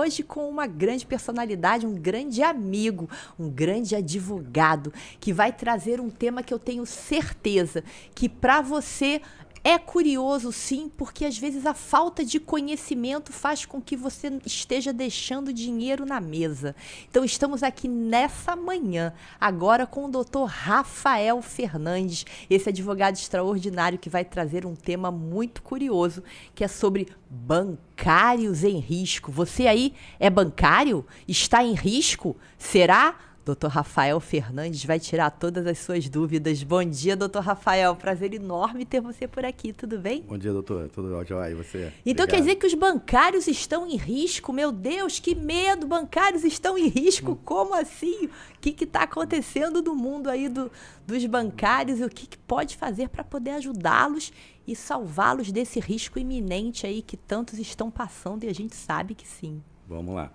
Hoje com uma grande personalidade, um grande amigo, um grande advogado, que vai trazer um tema que eu tenho certeza que para você é curioso, sim, porque às vezes a falta de conhecimento faz com que você esteja deixando dinheiro na mesa. Então estamos aqui nessa manhã, agora com o Dr. Rafael Fernandes, esse advogado extraordinário que vai trazer um tema muito curioso, que é sobre bancários em risco. Você aí é bancário? Está em risco? Será? Dr. Rafael Fernandes vai tirar todas as suas dúvidas. Bom dia, doutor Rafael. Prazer enorme ter você por aqui, tudo bem? Bom dia, doutor. Tudo ótimo. E você? Então Obrigado. Quer dizer que os bancários estão em risco? Meu Deus, que medo! Bancários estão em risco? Como assim? O que está acontecendo no mundo aí dos bancários e o que pode fazer para poder ajudá-los e salvá-los desse risco iminente aí que tantos estão passando e a gente sabe que sim. Vamos lá.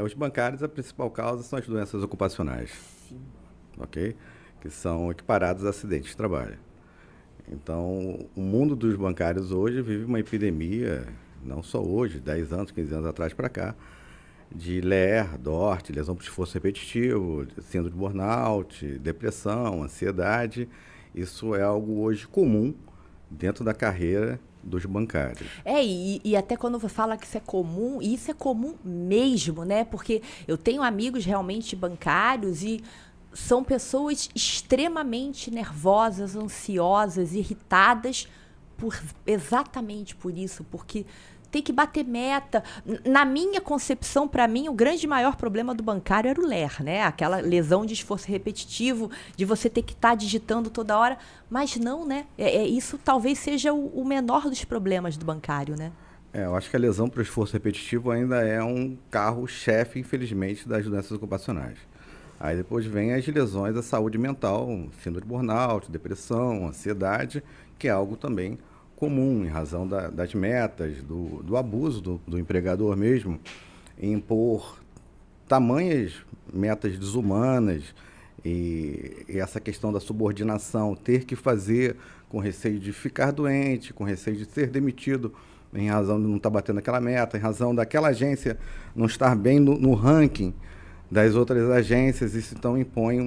Os bancários, a principal causa são as doenças ocupacionais. Sim. Ok? Que são equiparadas a acidentes de trabalho. Então, o mundo dos bancários hoje vive uma epidemia, não só hoje, 10 anos, 15 anos atrás para cá, de LER, DORT, lesão por esforço repetitivo, síndrome de burnout, depressão, ansiedade. Isso é algo hoje comum dentro da carreira dos bancários. E até quando você fala que isso é comum mesmo, né? Porque eu tenho amigos realmente bancários e são pessoas extremamente nervosas, ansiosas, irritadas exatamente por isso, porque tem que bater meta. Na minha concepção, para mim, o grande maior problema do bancário era o LER, né? Aquela lesão de esforço repetitivo, de você ter que estar digitando toda hora. Mas não, né? Isso talvez seja o menor dos problemas do bancário, né? Eu acho que a lesão por esforço repetitivo ainda é um carro-chefe, infelizmente, das doenças ocupacionais. Aí depois vem as lesões da saúde mental, síndrome de burnout, depressão, ansiedade, que é algo também comum em razão das metas, do abuso do empregador mesmo, em impor tamanhas metas desumanas e essa questão da subordinação, ter que fazer com receio de ficar doente, com receio de ser demitido em razão de não estar batendo aquela meta, em razão daquela agência não estar bem no ranking das outras agências, isso então impõe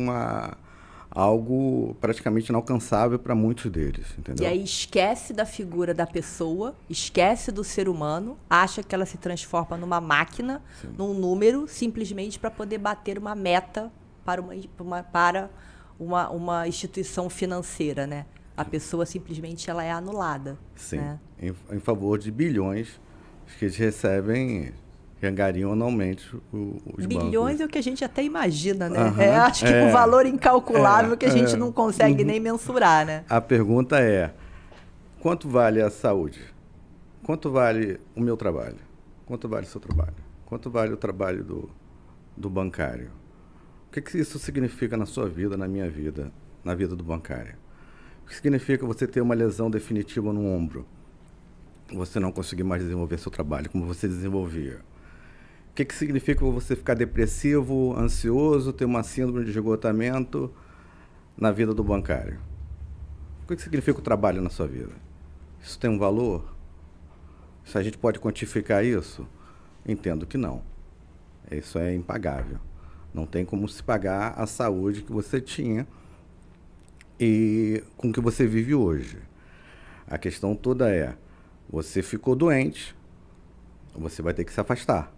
algo praticamente inalcançável para muitos deles, entendeu? E aí esquece da figura da pessoa, esquece do ser humano, acha que ela se transforma numa máquina, sim, num número, simplesmente para poder bater uma meta para uma instituição financeira, né? A pessoa simplesmente ela é anulada. Sim, né? Em favor de bilhões que eles recebem, que angariam anualmente os bilhões bancos. É o que a gente até imagina, né? Acho que um valor incalculável que a gente não consegue nem mensurar, né? A pergunta é, quanto vale a saúde? Quanto vale o meu trabalho? Quanto vale o seu trabalho? Quanto vale o trabalho do bancário? O que isso significa na sua vida, na minha vida, na vida do bancário? O que significa você ter uma lesão definitiva no ombro? Você não conseguir mais desenvolver seu trabalho como você desenvolvia? O que significa você ficar depressivo, ansioso, ter uma síndrome de esgotamento na vida do bancário? O que significa o trabalho na sua vida? Isso tem um valor? Se a gente pode quantificar isso? Entendo que não. Isso é impagável. Não tem como se pagar a saúde que você tinha e com que você vive hoje. A questão toda é, você ficou doente, você vai ter que se afastar.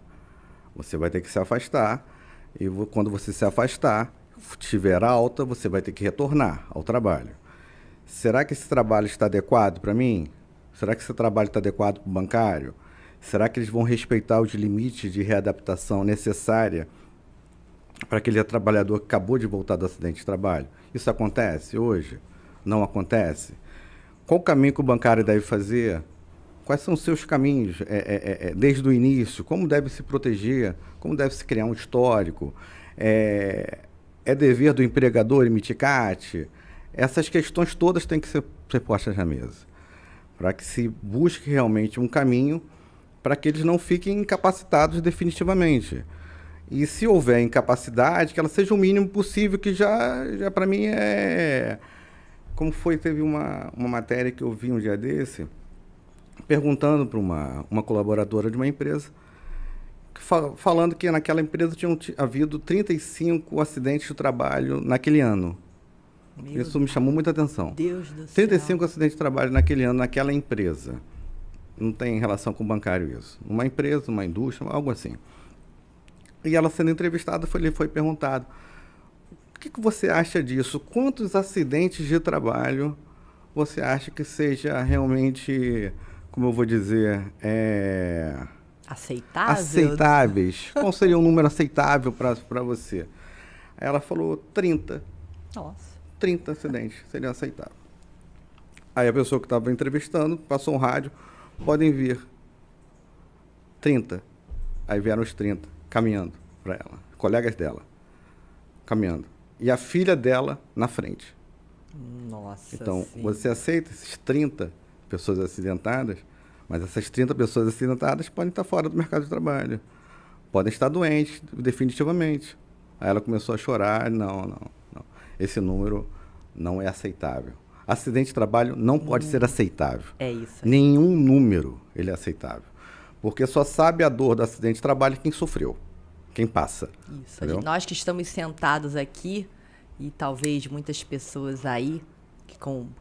Você vai ter que se afastar e quando você se afastar, tiver alta, você vai ter que retornar ao trabalho. Será que esse trabalho está adequado para mim? Será que esse trabalho está adequado para o bancário? Será que eles vão respeitar os limites de readaptação necessária para aquele trabalhador que acabou de voltar do acidente de trabalho? Isso acontece hoje? Não acontece? Qual o caminho que o bancário deve fazer? Quais são os seus caminhos desde o início? Como deve se proteger? Como deve se criar um histórico? É dever do empregador emitir CAT? Essas questões todas têm que ser postas na mesa, para que se busque realmente um caminho para que eles não fiquem incapacitados definitivamente. E se houver incapacidade, que ela seja o mínimo possível, que já para mim Como teve uma matéria que eu vi um dia desse, perguntando para uma colaboradora de uma empresa falando que naquela empresa tinham havido 35 acidentes de trabalho naquele ano. Isso me chamou muita atenção. Deus do céu. 35 acidentes de trabalho naquele ano, naquela empresa. Não tem relação com o bancário isso. Uma empresa, uma indústria, algo assim. E ela sendo entrevistada, lhe foi perguntado: o que você acha disso? Quantos acidentes de trabalho você acha que seja realmente, como eu vou dizer, aceitáveis? Qual seria um número aceitável para você? Aí ela falou 30. Nossa. 30 acidentes seria aceitável. Aí a pessoa que estava entrevistando passou um rádio: podem vir 30. Aí vieram os 30 caminhando para ela, colegas dela, caminhando. E a filha dela na frente. Nossa. Então, sim. você aceita esses 30 pessoas acidentadas, mas essas 30 pessoas acidentadas podem estar fora do mercado de trabalho. Podem estar doentes, definitivamente. Aí ela começou a chorar: não. Esse número não é aceitável. Acidente de trabalho não pode ser aceitável. É isso. Nenhum número ele é aceitável. Porque só sabe a dor do acidente de trabalho quem sofreu, quem passa. Isso. Nós que estamos sentados aqui, e talvez muitas pessoas aí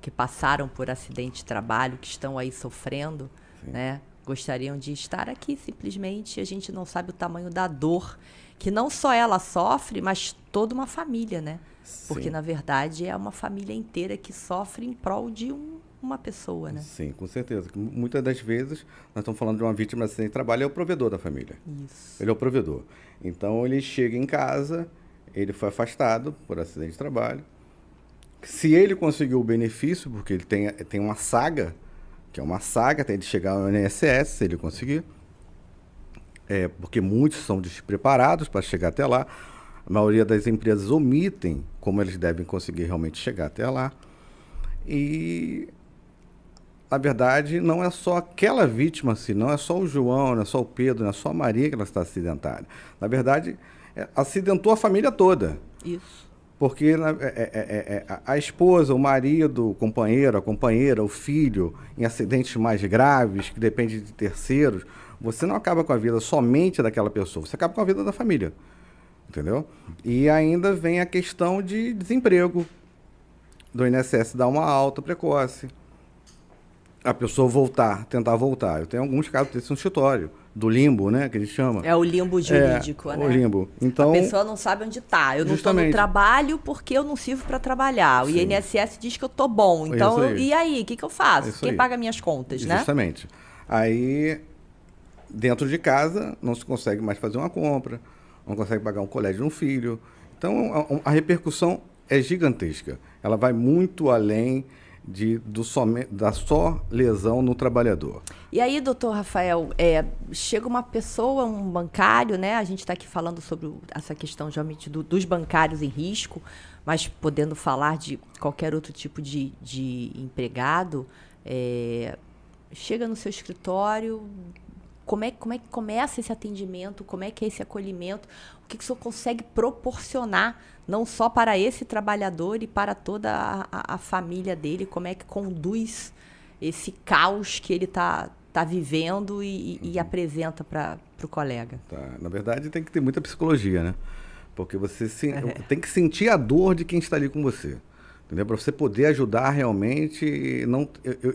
que passaram por acidente de trabalho, que estão aí sofrendo, né, gostariam de estar aqui simplesmente. A gente não sabe o tamanho da dor que não só ela sofre, mas toda uma família, né? Porque, Sim. na verdade, é uma família inteira que sofre em prol de uma pessoa, né? Sim, com certeza. Muitas das vezes, nós estamos falando de uma vítima de acidente de trabalho, é o provedor da família. Isso. Ele é o provedor. Então, ele chega em casa, ele foi afastado por acidente de trabalho. Se ele conseguiu o benefício, porque ele tem uma saga, que é uma saga, tem de chegar ao INSS, se ele conseguir. Porque muitos são despreparados para chegar até lá. A maioria das empresas omitem como eles devem conseguir realmente chegar até lá. E, na verdade, não é só aquela vítima, assim, não é só o João, não é só o Pedro, não é só a Maria que ela está acidentada. Na verdade, acidentou a família toda. Isso. Porque a esposa, o marido, o companheiro, a companheira, o filho, em acidentes mais graves, que dependem de terceiros, você não acaba com a vida somente daquela pessoa, você acaba com a vida da família. Entendeu? E ainda vem a questão de desemprego. Do INSS dar uma alta precoce. A pessoa tentar voltar. Eu tenho alguns casos desse no escritório, do limbo, né, que a gente chama. É o limbo jurídico, né? O limbo. Então, a pessoa não sabe onde está. Eu não estou no trabalho porque eu não sirvo para trabalhar. O INSS diz que eu estou bom. Então, e aí? O que eu faço? Quem paga minhas contas, né? Justamente. Aí, dentro de casa, não se consegue mais fazer uma compra, não consegue pagar um colégio de um filho. Então, a repercussão é gigantesca. Ela vai muito além da só lesão no trabalhador. E aí, doutor Rafael, chega uma pessoa, um bancário, né? A gente está aqui falando sobre essa questão realmente dos bancários em risco, mas podendo falar de qualquer outro tipo de empregado, chega no seu escritório. Como é que começa esse atendimento? Como é que é esse acolhimento? O que o senhor consegue proporcionar, não só para esse trabalhador e para toda a família dele? Como é que conduz esse caos que ele está vivendo e apresenta para o colega? Tá. Na verdade, tem que ter muita psicologia, né? Porque você tem que sentir a dor de quem está ali com você. Entendeu? Para você poder ajudar realmente.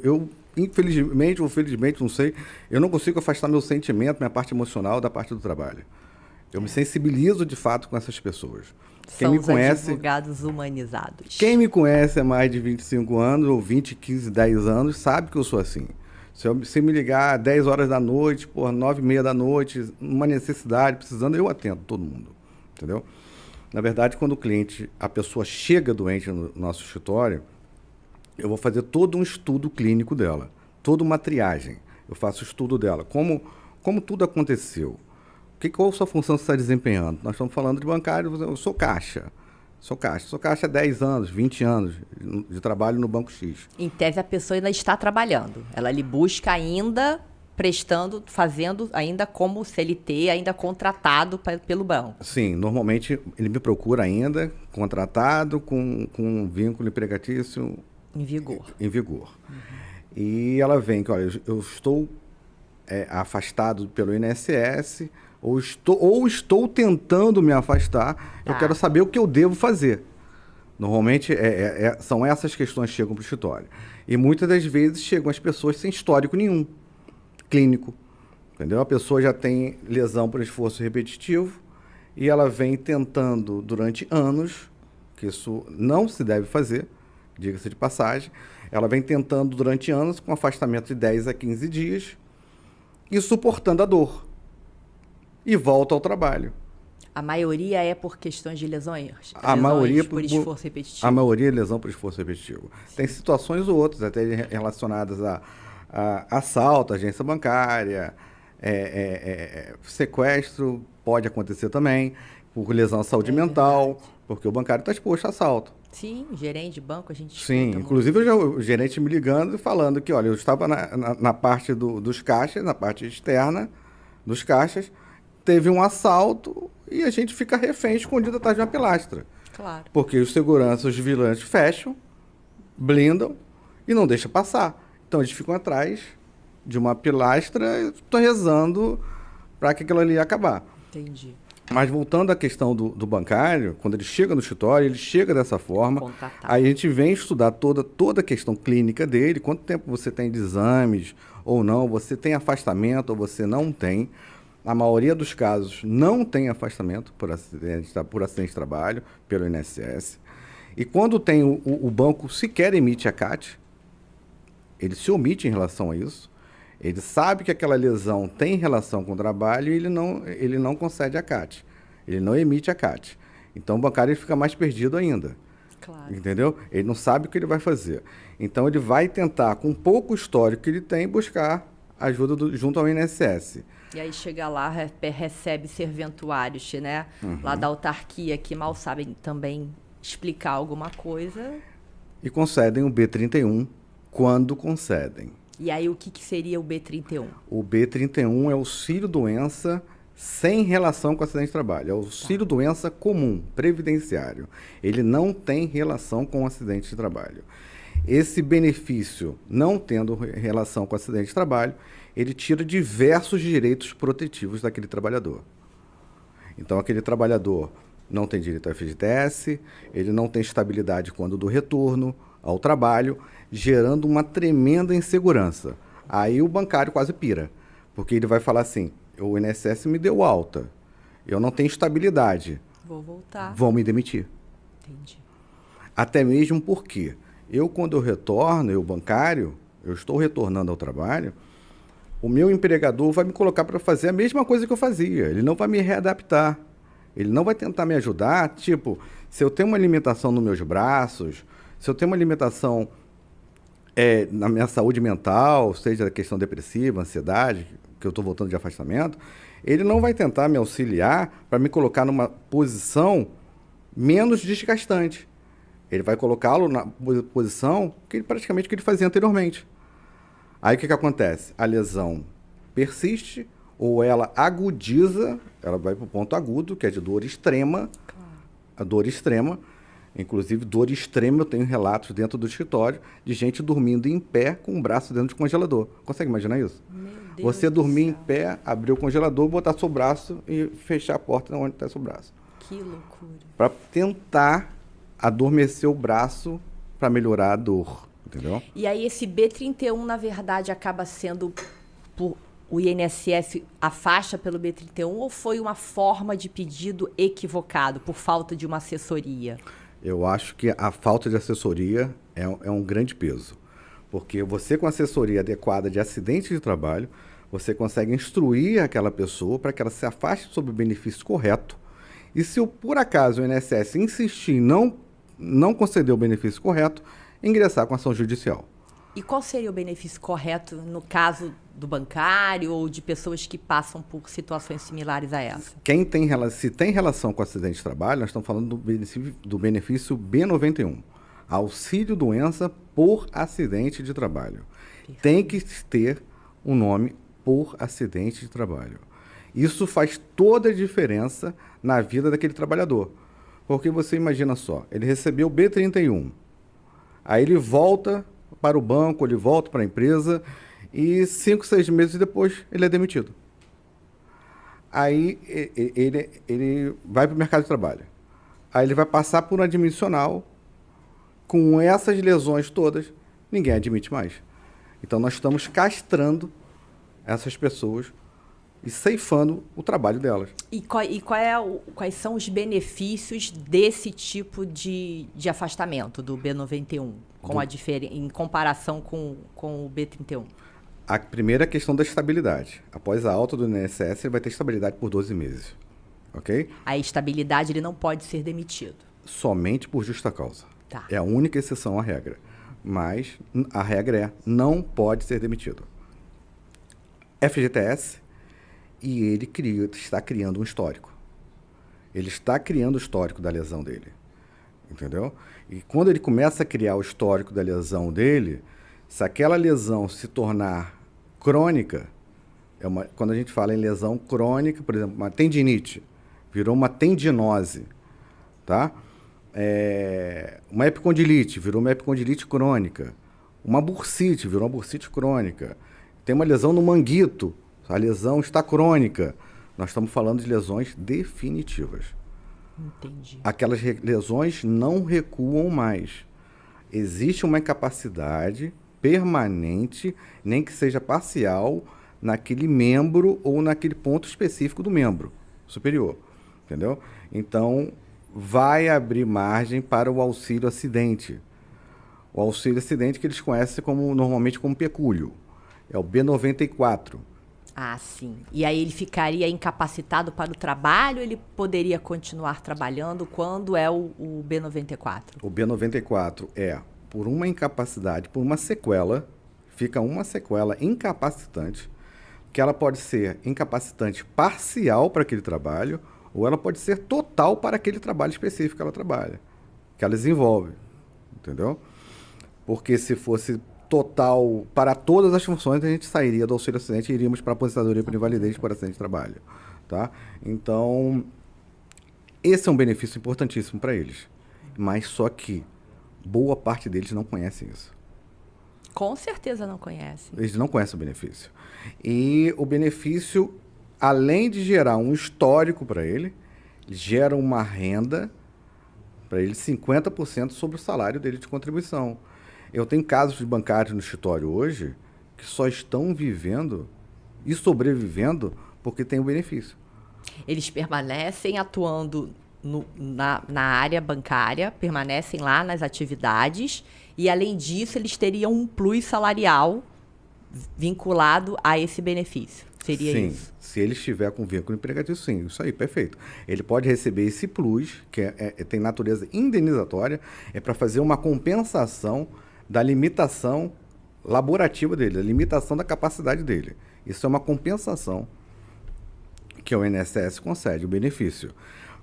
Eu infelizmente ou felizmente, não sei, eu não consigo afastar meu sentimento, minha parte emocional da parte do trabalho. Eu me sensibilizo de fato com essas pessoas. Quem me conhece, advogados humanizados. Quem me conhece há mais de 25 anos, ou 20, 15, 10 anos, sabe que eu sou assim. Se me ligar 10 horas da noite, 9h30 da noite, uma necessidade, precisando, eu atendo todo mundo. Entendeu? Na verdade, quando a pessoa chega doente no nosso escritório, eu vou fazer todo um estudo clínico dela, toda uma triagem. Eu faço o estudo dela, como tudo aconteceu, qual a sua função você está desempenhando. Nós estamos falando de bancário, eu sou caixa há 10 anos, 20 anos de trabalho no Banco X. Em tese, a pessoa ainda está trabalhando, ela lhe busca ainda fazendo ainda como CLT, ainda contratado pelo banco. Sim, normalmente ele me procura ainda, contratado, com um vínculo empregatício em vigor. Uhum. E ela vem que, olha, eu estou afastado pelo INSS ou estou tentando me afastar, eu quero saber o que eu devo fazer. Normalmente são essas questões que chegam para o escritório. E muitas das vezes chegam as pessoas sem histórico nenhum, clínico. Entendeu? A pessoa já tem lesão por esforço repetitivo e ela vem tentando durante anos, que isso não se deve fazer, diga-se de passagem, ela vem tentando durante anos com afastamento de 10 a 15 dias e suportando a dor. E volta ao trabalho. A maioria é por questões de lesões? A maioria por esforço repetitivo? A maioria é lesão por esforço repetitivo. Sim. Tem situações ou outras, até relacionadas a assalto, agência bancária, sequestro, pode acontecer também, por lesão à saúde mental, porque o bancário está exposto a assalto. Sim, gerente de banco, a gente Sim, inclusive o gerente me ligando e falando que, olha, eu estava na parte dos caixas, na parte externa dos caixas, teve um assalto e a gente fica refém, escondido atrás de uma pilastra. Claro. Porque os seguranças, os vigilantes fecham, blindam e não deixam passar. Então eles ficam atrás de uma pilastra e estou rezando para que aquilo ali ia acabar. Entendi. Mas voltando à questão do bancário, quando ele chega no escritório, ele chega dessa forma, aí a gente vem estudar toda a questão clínica dele, quanto tempo você tem de exames ou não, você tem afastamento ou você não tem. A maioria dos casos não tem afastamento por acidente de trabalho, pelo INSS. E quando tem o banco sequer emite a CAT, ele se omite em relação a isso, ele sabe que aquela lesão tem relação com o trabalho e ele não concede a CAT. Ele não emite a CAT. Então o bancário ele fica mais perdido ainda. Claro. Entendeu? Ele não sabe o que ele vai fazer. Então ele vai tentar, com pouco histórico que ele tem, buscar ajuda junto ao INSS. E aí chega lá, recebe serventuários, né? Lá da autarquia, que mal sabem também explicar alguma coisa. E concedem o B31 quando concedem. E aí o que seria o B31? O B31 é auxílio-doença sem relação com acidente de trabalho. É auxílio-doença comum, previdenciário. Ele não tem relação com acidente de trabalho. Esse benefício, não tendo relação com acidente de trabalho, ele tira diversos direitos protetivos daquele trabalhador. Então, aquele trabalhador não tem direito ao FGTS, ele não tem estabilidade quando do retorno ao trabalho, gerando uma tremenda insegurança. Aí o bancário quase pira, porque ele vai falar assim, o INSS me deu alta, eu não tenho estabilidade. Vou voltar. Vão me demitir. Entendi. Até mesmo porque quando eu retorno, o bancário, eu estou retornando ao trabalho, o meu empregador vai me colocar para fazer a mesma coisa que eu fazia. Ele não vai me readaptar. Ele não vai tentar me ajudar. Tipo, se eu tenho uma limitação nos meus braços, se eu tenho uma limitação na minha saúde mental, seja a questão depressiva, ansiedade, que eu estou voltando de afastamento, ele não vai tentar me auxiliar para me colocar numa posição menos desgastante. Ele vai colocá-lo na posição que praticamente que ele fazia anteriormente. Aí o que acontece? A lesão persiste ou ela agudiza, ela vai para o ponto agudo, que é de dor extrema. Claro. A dor extrema. Inclusive, dor extrema, eu tenho relatos dentro do escritório de gente dormindo em pé com o braço dentro do congelador. Consegue imaginar isso? Meu Deus. Você dormir em pé, abrir o congelador, botar seu braço e fechar a porta onde está seu braço. Que loucura. Para tentar adormecer o braço para melhorar a dor. Entendeu? E aí esse B31, na verdade, acaba sendo o INSS afasta pelo B31 ou foi uma forma de pedido equivocado por falta de uma assessoria? Eu acho que a falta de assessoria é um grande peso. Porque você com assessoria adequada de acidente de trabalho, você consegue instruir aquela pessoa para que ela se afaste sob o benefício correto. E se por acaso o INSS insistir em não conceder o benefício correto, ingressar com ação judicial. E qual seria o benefício correto no caso do bancário ou de pessoas que passam por situações similares a essa? Se tem relação com acidente de trabalho, nós estamos falando do benefício B91, auxílio-doença por acidente de trabalho. Perfeito. Tem que ter um nome por acidente de trabalho. Isso faz toda a diferença na vida daquele trabalhador. Porque você imagina só, ele recebeu o B31, aí ele volta para o banco, ele volta para a empresa e 5, 6 meses depois ele é demitido. Aí ele vai para o mercado de trabalho. Aí ele vai passar por um admissional com essas lesões todas, ninguém admite mais. Então nós estamos castrando essas pessoas e ceifando o trabalho delas. E quais são os benefícios desse tipo de afastamento do B91 em comparação com o B31? A primeira questão da estabilidade. Após a alta do INSS, ele vai ter estabilidade por 12 meses. Ok? A estabilidade, ele não pode ser demitido. Somente por justa causa. Tá. É a única exceção à regra. Mas a regra é, não pode ser demitido. FGTS, e ele está criando um histórico. Ele está criando o histórico da lesão dele. Entendeu? E quando ele começa a criar o histórico da lesão dele, se aquela lesão se tornar crônica, quando a gente fala em lesão crônica, por exemplo, uma tendinite, virou uma tendinose, tá? Uma epicondilite, virou uma epicondilite crônica. Uma bursite, virou uma bursite crônica. Tem uma lesão no manguito, a lesão está crônica. Nós estamos falando de lesões definitivas. Entendi. Aquelas lesões não recuam mais. Existe uma incapacidade permanente, nem que seja parcial, naquele membro ou naquele ponto específico do membro superior. Entendeu? Então, vai abrir margem para o auxílio acidente. O auxílio acidente que eles conhecem normalmente como pecúlio. É o B94. Ah, sim. E aí ele ficaria incapacitado para o trabalho ou ele poderia continuar trabalhando quando é o B94? O B94 é por uma incapacidade, por uma sequela, fica uma sequela incapacitante, que ela pode ser incapacitante parcial para aquele trabalho, ou ela pode ser total para aquele trabalho específico que ela trabalha, que ela desenvolve, entendeu? Porque se fosse total para todas as funções, a gente sairia do auxílio acidente e iríamos para a aposentadoria por invalidez por acidente de trabalho, tá? Então, esse é um benefício importantíssimo para eles, mas só que boa parte deles não conhecem isso. Com certeza não conhecem. Eles não conhecem o benefício. E o benefício, além de gerar um histórico para ele, gera uma renda para ele 50% sobre o salário dele de contribuição. Eu tenho casos de bancários no escritório hoje que só estão vivendo e sobrevivendo porque tem o benefício. Eles permanecem atuando na área bancária, permanecem lá nas atividades e, além disso, eles teriam um plus salarial vinculado a esse benefício. Seria sim, isso? Se ele estiver com vínculo empregatício, sim. Isso aí, perfeito. Ele pode receber esse plus, que tem natureza indenizatória, é para fazer uma compensação da limitação laborativa dele, da limitação da capacidade dele. Isso é uma compensação que o INSS concede, o benefício.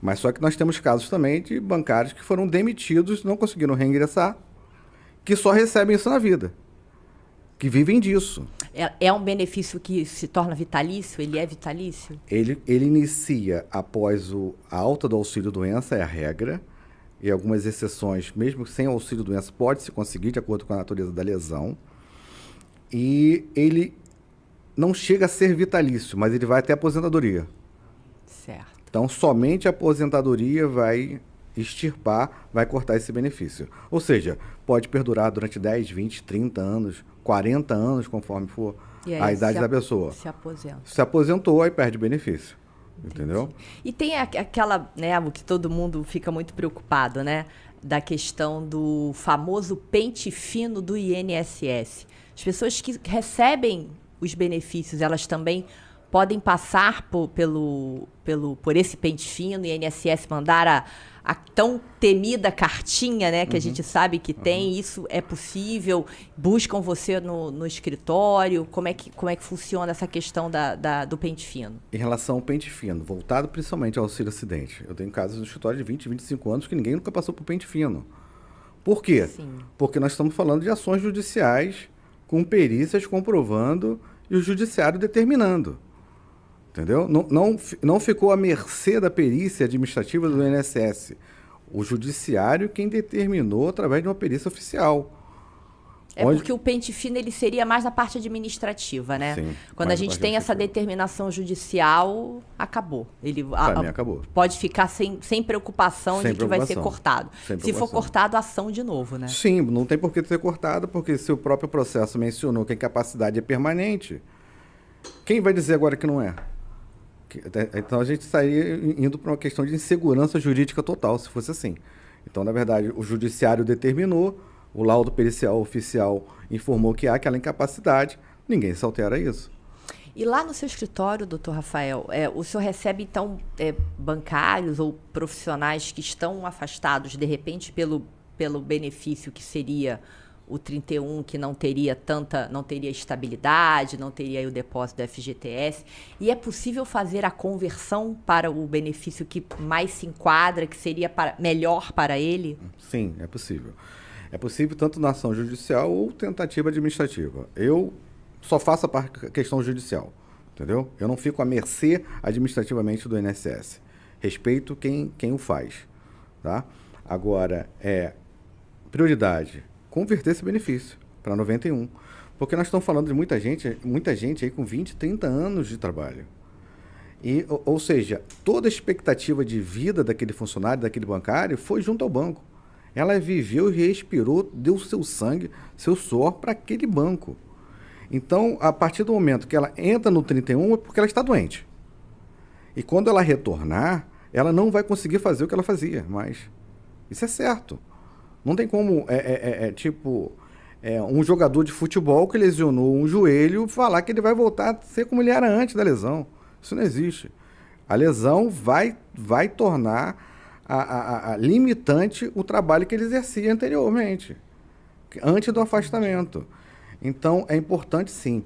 Mas só que nós temos casos também de bancários que foram demitidos, não conseguiram reingressar, que só recebem isso na vida, que vivem disso. É um benefício que se torna vitalício? Ele é vitalício? Ele inicia após a alta do auxílio-doença, é a regra, e algumas exceções, mesmo sem auxílio-doença, pode se conseguir de acordo com a natureza da lesão. E ele não chega a ser vitalício, mas ele vai até a aposentadoria. Certo. Então, somente a aposentadoria vai extirpar, vai cortar esse benefício. Ou seja, pode perdurar durante 10, 20, 30 anos, 40 anos, conforme for a idade da pessoa. Se aposenta. Se aposentou, aí perde benefício. Entendi. Entendeu? E tem aquela, né, o que todo mundo fica muito preocupado, né? Da questão do famoso pente fino do INSS. As pessoas que recebem os benefícios, elas também podem passar por esse pente fino e INSS mandar a tão temida cartinha, né, que a gente sabe que tem. Isso é possível? Buscam você no escritório? Como é que funciona essa questão do pente fino? Em relação ao pente fino, voltado principalmente ao auxílio acidente, eu tenho casos no escritório de 20, 25 anos que ninguém nunca passou por pente fino. Por quê? Sim. Porque nós estamos falando de ações judiciais com perícias comprovando e o judiciário determinando. Entendeu? Não ficou à mercê da perícia administrativa do INSS. O judiciário quem determinou através de uma perícia oficial. É porque o pente fino ele seria mais na parte administrativa, né? Sim, quando a gente tem essa determinação judicial, acabou. Para mim, acabou. Pode ficar sem preocupação de que vai ser cortado. Se for cortado, ação de novo, né? Sim, não tem por que ser cortado, porque se o próprio processo mencionou que a incapacidade é permanente, quem vai dizer agora que não é? Então a gente estaria indo para uma questão de insegurança jurídica total, se fosse assim. Então, na verdade, o judiciário determinou, o laudo pericial oficial informou que há aquela incapacidade, ninguém se altera isso. E lá no seu escritório, doutor Rafael, o senhor recebe, então, bancários ou profissionais que estão afastados, de repente, pelo benefício que seria o 31, que não teria estabilidade, não teria aí o depósito do FGTS, e é possível fazer a conversão para o benefício que mais se enquadra, que seria melhor para ele? Sim, é possível. É possível tanto na ação judicial ou tentativa administrativa. Eu só faço a questão judicial, entendeu? Eu não fico à mercê administrativamente do INSS. Respeito quem o faz, tá? Agora, prioridade, converter esse benefício para 91. Porque nós estamos falando de muita gente aí com 20, 30 anos de trabalho. Ou seja, toda a expectativa de vida daquele funcionário, daquele bancário, foi junto ao banco. Ela viveu e respirou, deu seu sangue, seu suor para aquele banco. Então, a partir do momento que ela entra no 31, é porque ela está doente. E quando ela retornar, ela não vai conseguir fazer o que ela fazia mais. Isso é certo. Não tem como, um jogador de futebol que lesionou um joelho falar que ele vai voltar a ser como ele era antes da lesão. Isso não existe. A lesão vai tornar limitante o trabalho que ele exercia anteriormente, antes do afastamento. Então, é importante, sim,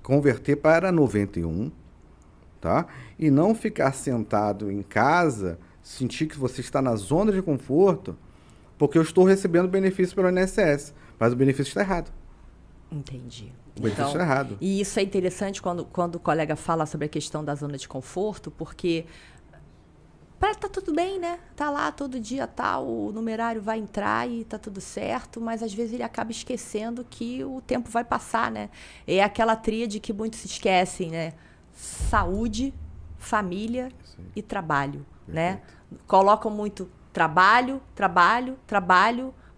converter para 91, tá? E não ficar sentado em casa, sentir que você está na zona de conforto, porque eu estou recebendo benefício pelo INSS, mas o benefício está errado. Entendi. O benefício está errado. E isso é interessante quando o colega fala sobre a questão da zona de conforto, porque tá tudo bem, né? Tá lá todo dia, o numerário vai entrar e tá tudo certo, mas às vezes ele acaba esquecendo que o tempo vai passar, né? É aquela tríade que muitos se esquecem, né? Saúde, família e trabalho, né? Colocam muito trabalho,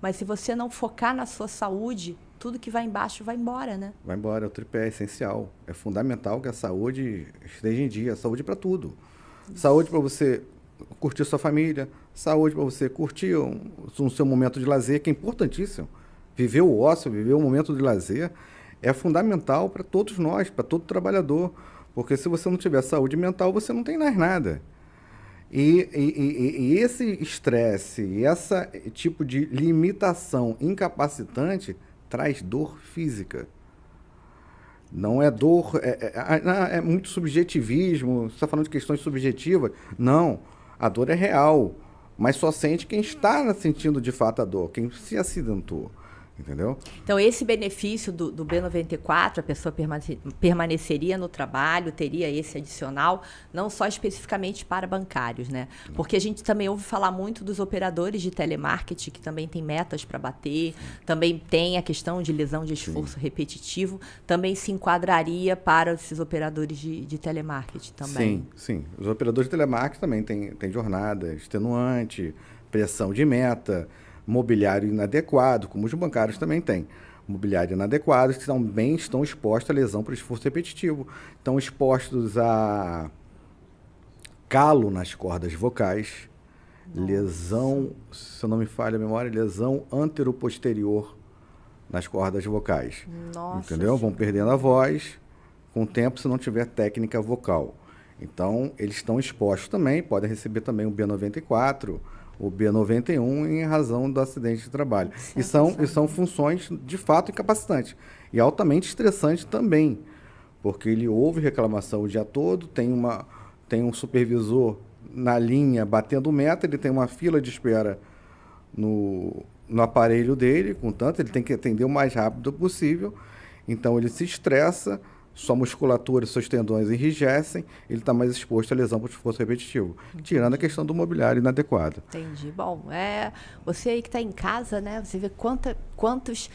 mas se você não focar na sua saúde, tudo que vai embaixo vai embora, né? Vai embora, o tripé é essencial. É fundamental que a saúde esteja em dia. Saúde para tudo. Saúde para você curtir sua família, saúde para você curtir o seu momento de lazer, que é importantíssimo. Viver o ócio, viver o momento de lazer é fundamental para todos nós, para todo trabalhador. Porque se você não tiver saúde mental, você não tem mais nada. E esse estresse, esse tipo de limitação incapacitante traz dor física. Não é dor, é muito subjetivismo, você está falando de questões subjetivas. Não, a dor é real, mas só sente quem está sentindo de fato a dor, quem se acidentou. Entendeu? Então, esse benefício do B94, a pessoa permaneceria no trabalho, teria esse adicional, não só especificamente para bancários, né? Porque a gente também ouve falar muito dos operadores de telemarketing, que também tem metas para bater, também tem a questão de lesão de esforço repetitivo, também se enquadraria para esses operadores de telemarketing também. Sim. Os operadores de telemarketing também têm jornada extenuante, pressão de meta, mobiliário inadequado, como os bancários também têm. Mobiliário inadequado, que também estão expostos à lesão por esforço repetitivo. Estão expostos a calo nas cordas vocais, lesão, se não me falha a memória, lesão anteroposterior nas cordas vocais. Nossa. Entendeu? Vão perdendo a voz com o tempo se não tiver técnica vocal. Então, eles estão expostos também, podem receber também o B94, o B91 em razão do acidente de trabalho. E são funções, de fato, incapacitantes. E altamente estressantes também, porque ele ouve reclamação o dia todo, tem um supervisor na linha batendo meta, ele tem uma fila de espera no aparelho dele, contanto, ele tem que atender o mais rápido possível. Então, ele se estressa, sua musculatura e seus tendões enrijecem, ele está mais exposto à lesão por esforço repetitivo. Tirando a questão do mobiliário inadequado. Entendi. Bom, você aí que está em casa, né? Você vê quantas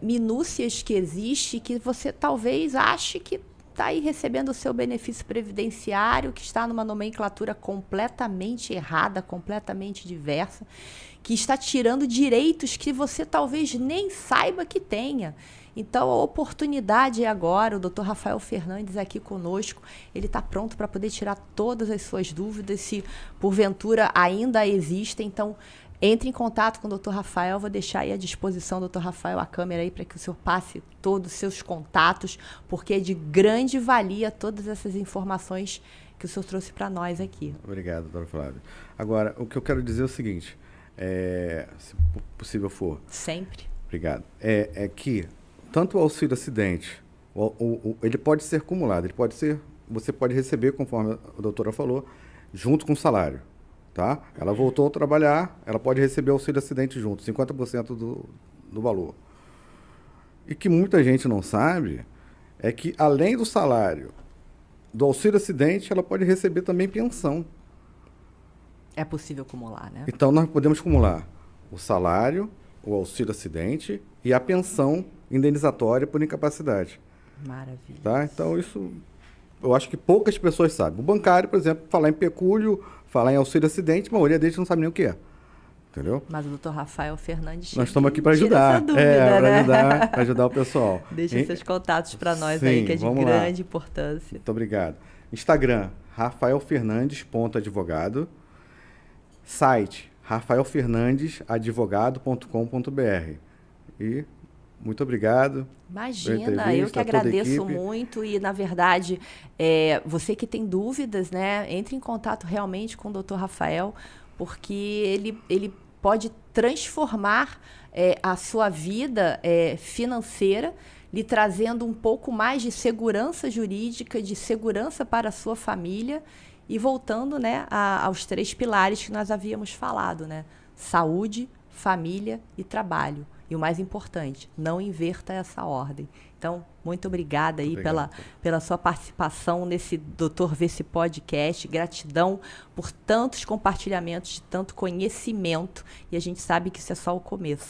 minúcias que existe que você talvez ache que está aí recebendo o seu benefício previdenciário, que está numa nomenclatura completamente errada, completamente diversa, que está tirando direitos que você talvez nem saiba que tenha. Então, a oportunidade é agora. O Dr. Rafael Fernandes aqui conosco, ele está pronto para poder tirar todas as suas dúvidas, se porventura ainda existem. Então, entre em contato com o Dr. Rafael, vou deixar aí à disposição, Dr. Rafael, a câmera aí para que o senhor passe todos os seus contatos, porque é de grande valia todas essas informações que o senhor trouxe para nós aqui. Obrigado, doutor Flávio. Agora, o que eu quero dizer é o seguinte, se possível for. Sempre. Obrigado. É que tanto o auxílio acidente, ele pode ser acumulado, você pode receber, conforme a doutora falou, junto com o salário. Tá? Ela voltou a trabalhar, ela pode receber auxílio acidente junto, 50% do valor. E que muita gente não sabe é que, além do salário, do auxílio acidente, ela pode receber também pensão. É possível acumular, né? Então, nós podemos acumular o salário, o auxílio acidente e a pensão indenizatória por incapacidade. Maravilha. Tá? Então, isso eu acho que poucas pessoas sabem. O bancário, por exemplo, falar em pecúlio, falar em auxílio acidente, a maioria deles não sabe nem o que é. Entendeu? Mas o Dr. Rafael Fernandes... Nós estamos aqui para ajudar. Para ajudar o pessoal. Deixa seus contatos para nós. Sim, aí, que é de grande importância. Muito obrigado. Instagram, rafaelfernandes.advogado. Site, rafaelfernandesadvogado.com.br. E muito obrigado. Imagina, eu que agradeço muito e, na verdade, você que tem dúvidas, né, entre em contato realmente com o Dr. Rafael, porque ele pode transformar a sua vida financeira, lhe trazendo um pouco mais de segurança jurídica, de segurança para a sua família e voltando, né, aos 3 pilares que nós havíamos falado, né? Saúde, família e trabalho. E o mais importante, não inverta essa ordem. Então, muito obrigada aí pela sua participação nesse Dr. Vê-se Podcast. Gratidão por tantos compartilhamentos de tanto conhecimento. E a gente sabe que isso é só o começo.